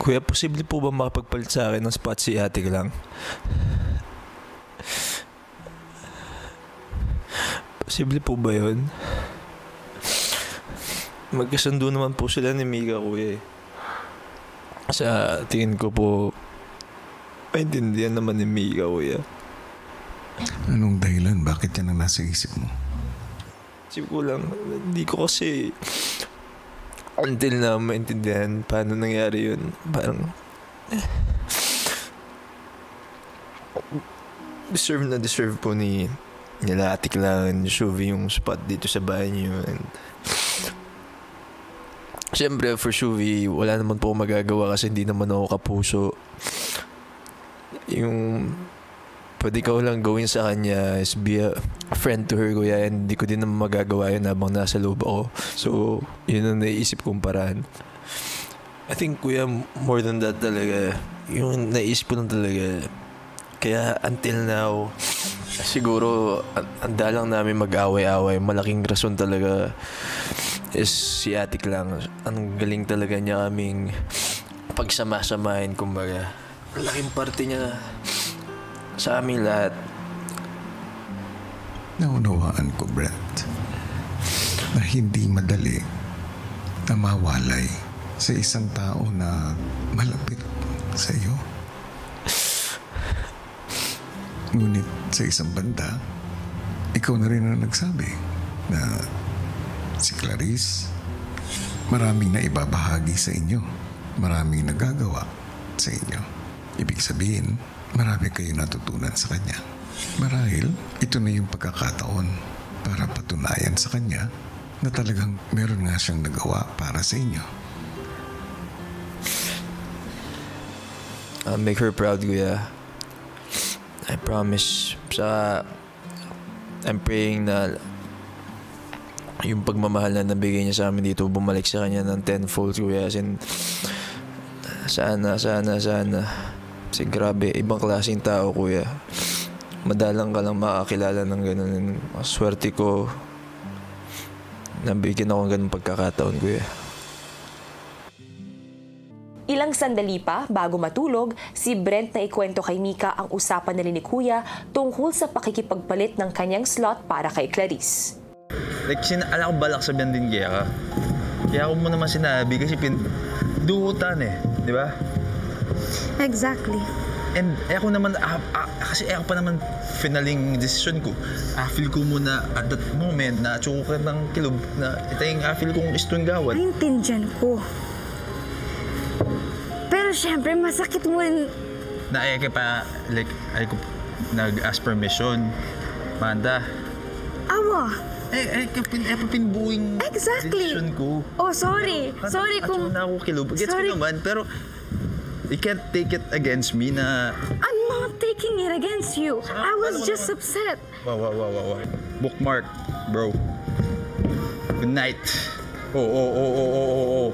Kuya, posible po ba makapagpalit sa akin ng spot si ate ko lang? Posible po ba yun? Magkasundo naman po sila ni Mika, kuya. Sa tingin ko po, maintindihan naman ni Mika, kuya. Anong dahilan? Bakit yan ang nasa isip mo? Isip ko lang, hindi ko kasi until na maintindihan paano nangyari yun. Parang deserve po nila Ate Clara and Shuvi yung spot dito sa bahay niyo. And siyempre for Shuvi, wala naman po magagawa kasi hindi naman ako kapuso. Yung pwede ko lang gawin sa kanya is be a friend to her, kuya, and hindi ko din naman magagawa yun habang nasa loob ako. So, yun ang naisip kong paraan. I think, kuya, more than that talaga, yung naisip ko lang talaga. Kaya until now, siguro, anda lang namin mag-away-away. Malaking rason talaga is si Ate lang. Ang galing talaga niya kaming pagsama-samahin, kumbaga. Malaking parte niya sa aming lahat. Naunawaan ko, Brent, na hindi madali na mawalay sa isang tao na malapit sa iyo. Ngunit sa isang banda, ikaw na rin ang nagsabi na si Clarice maraming na ibabahagi sa inyo, maraming nagagawa sa inyo. Ibig sabihin, marami kayo natutunan sa kanya. Marahil, ito na yung pagkakataon para patunayan sa kanya na talagang meron nga siyang nagawa para sa inyo. I'll make her proud, kuya. I promise. Saka, I'm praying na yung pagmamahal na nabigay niya sa amin dito bumalik sa kanya ng tenfold, kuya. As in, sana. Kasi grabe, ibang klaseng tao, kuya. Madalang ka lang makakilala ng ganun. Swerte ko, nabigyan ako ng ganun pagkakataon, kuya. Ilang sandali pa, bago matulog, si Brent na ikwento kay Mika ang usapan nila ni Kuya tungkol sa pakikipagpalit ng kanyang slot para kay Clarice. Like, ala ko balak sabihan din kaya ka. Kaya ako mo naman sinabi kasi duutan di ba? Exactly. And ako naman, kasi ako pa naman finaling decision ko. Feel ko muna at that moment na tsukat ng kilob na ito yung feel kong istong gawad. Naintindihan ko. Pero syempre, masakit mo rin. Naayake pa, like, ay ko nag-ask permission. Manda. Awa. Pinbuing exactly. decision ko. Oh, sorry. Sorry kung... na ako kilob. Gets ko naman, pero you can't take it against me na... I'm not taking it against you. I was just upset. Wow. Bookmark, bro. Good night. Oh.